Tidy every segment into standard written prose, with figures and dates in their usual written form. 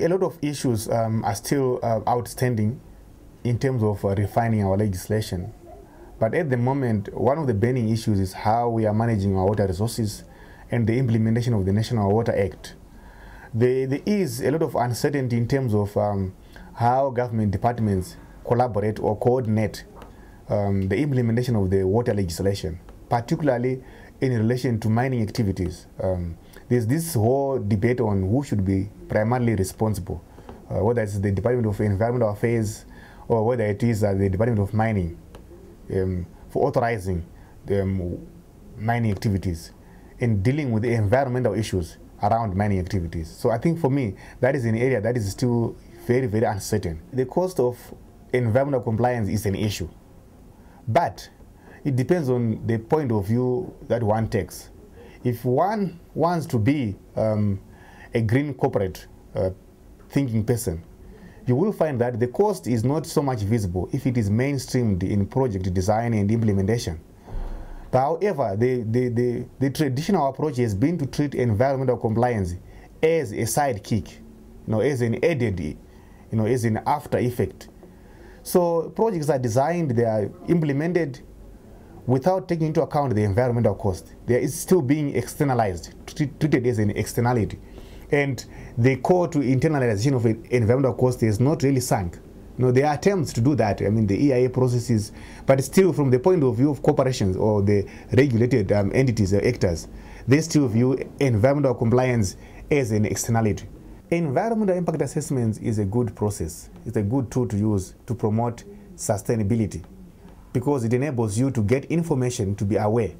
A lot of issues are still outstanding in terms of refining our legislation. But at the moment, one of the burning issues is how we are managing our water resources and the implementation of the National Water Act. There is a lot of uncertainty in terms of how government departments collaborate or coordinate the implementation of the water legislation, particularly in relation to mining activities. There's this whole debate on who should be primarily responsible, whether it's the Department of Environmental Affairs or whether it is the Department of Mining for authorizing the mining activities and dealing with the environmental issues around mining activities. So I think for me, that is an area that is still very, very uncertain. The cost of environmental compliance is an issue, but it depends on the point of view that one takes. If one wants to be a green corporate thinking person, you will find that the cost is not so much visible if it is mainstreamed in project design and implementation. But however, the traditional approach has been to treat environmental compliance as a sidekick, as an added, as an after effect. So projects are designed, they are implemented without taking into account the environmental cost. There is still being externalized, treated as an externality. And the call to internalization of environmental cost is not really sunk. There are attempts to do that. I mean, the EIA processes, but still from the point of view of corporations or the regulated entities or actors, they still view environmental compliance as an externality. Environmental impact assessments is a good process. It's a good tool to use to promote sustainability, because it enables you to get information to be aware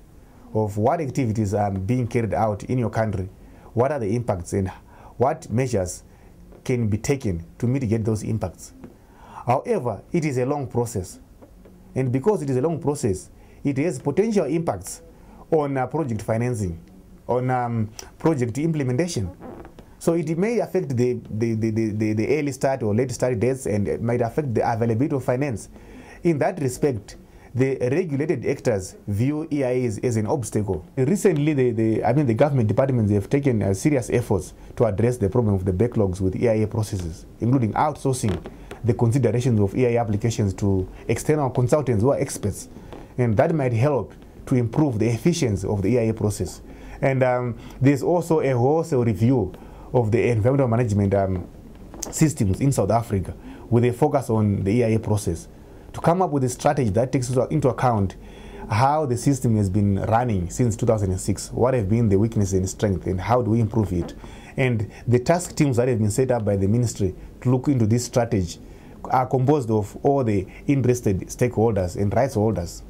of what activities are being carried out in your country, what are the impacts, and what measures can be taken to mitigate those impacts. However, it is a long process, and because it is a long process, it has potential impacts on project financing, on project implementation. So it may affect the early start or late start dates, and it might affect the availability of finance. In that respect, the regulated actors view EIAs as an obstacle. Recently, the government departments have taken serious efforts to address the problem of the backlogs with EIA processes, including outsourcing the considerations of EIA applications to external consultants who are experts. And that might help to improve the efficiency of the EIA process. And there's also a wholesale review of the environmental management systems in South Africa with a focus on the EIA process, to come up with a strategy that takes into account how the system has been running since 2006, what have been the weaknesses and strengths, and how do we improve it. And the task teams that have been set up by the ministry to look into this strategy are composed of all the interested stakeholders and rights holders.